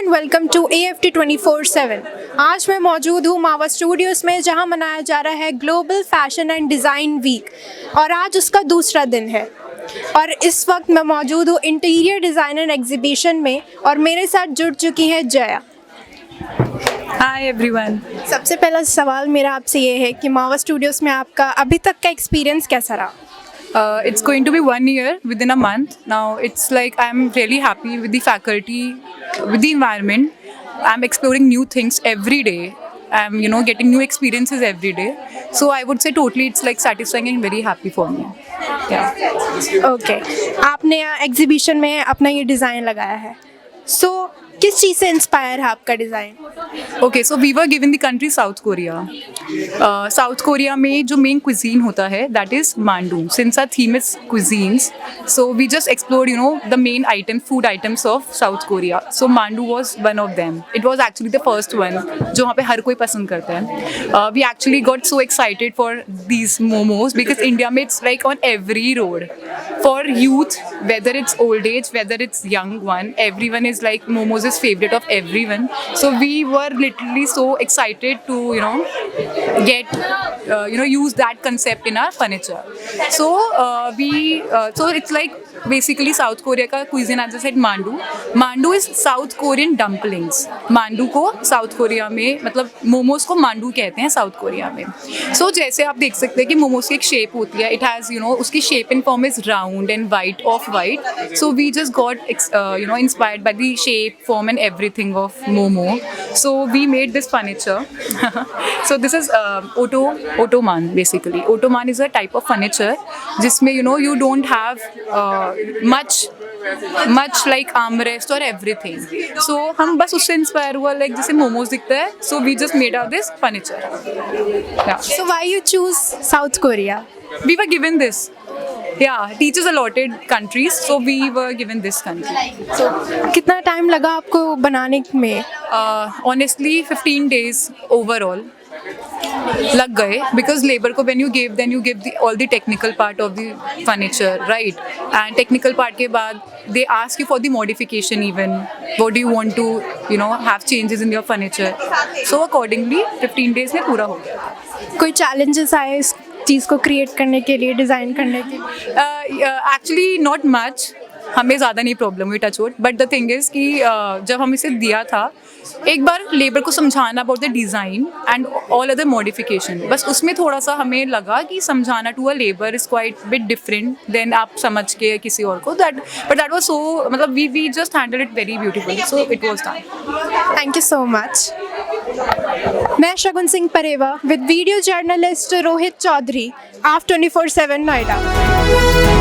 And welcome to AFT 24/7। आज मैं मौजूद हूँ मावा स्टूडियोज़ में, जहाँ मनाया जा रहा है global fashion and design week और आज उसका दूसरा दिन है। और इस वक्त मैं मौजूद हूँ इंटीरियर डिज़ाइनर एग्जीबिशन में और मेरे साथ जुड़ चुकी हैं जया। Hi everyone. सबसे पहला सवाल मेरा आपसे ये है कि मावा स्टूडियोज़ में आपका अभी तक का एक्सपीरियंस कैसा रहा? It's going to be 1 year within a month. Now it's like I'm really happy with the faculty, with the environment. I'm exploring new things every day. I'm getting new experiences every day. So I would say totally it's like satisfying and very happy for me. Yeah. Okay, आपने exhibition में अपना ये design लगाया है, सो किस चीज़ से inspire है आपका design? Okay, so we were given the country South Korea. South Korea में जो main cuisine होता है that is mandu. Since our theme is cuisines, so we just explored the main food items of South Korea. So mandu was one of them. It was actually the first one जो वहाँ पे हर कोई पसंद करता है. We actually got so excited for these momos because India में it's like on every road. For youth, whether it's old age, whether it's young one, everyone is like momos is favorite of everyone. So we were literally so excited to get use that concept in our furniture. So so it's like basically South Korea का cuisine, as I said, mandu. Mandu is South Korean dumplings. Mandu को South Korea में मतलब मोमोज को मांडू कहते हैं South Korea में. So जैसे आप देख सकते हैं कि मोमोज की एक शेप होती है. It has उसकी shape and form is round and white, off white. So we just got inspired by the shape, form and everything of momo. So we made this furniture. So this is ottoman basically. Ottoman is a type of furniture जिसमें you don't have much like armrest or everything. So हम बस उससे inspire हुआ, like जैसे मोमोज दिखता है. So we just made out this furniture. Yeah. So why you choose South Korea? We were given this. Yeah, teachers allotted countries, so we were given this country. So कितना time लगा आपको बनाने में? Honestly, 15 days overall. लग गए because labor को when you give all the technical part of the furniture, right? And technical part के बाद they ask you for the modification even. What do you want to have changes in your furniture? So accordingly 15 days में पूरा हो गया. कोई challenges आए इस चीज़ को क्रिएट करने के लिए, डिज़ाइन करने के लिए? Actually not much. हमें ज़्यादा नहीं प्रॉब्लम हुई, touch wood. But the thing is कि जब हम इसे दिया था, एक बार लेबर को समझाना about the design and all other modification, बस उसमें थोड़ा सा हमें लगा कि समझाना to a labour is quite bit different than आप समझ के किसी और को. दैट वाज सो मतलब we just handle it very beautifully. So it was done. Thank you so much. मैं Shagun Singh Pareva with video journalist Rohit Chaudhary, AFT 24/7 Noida.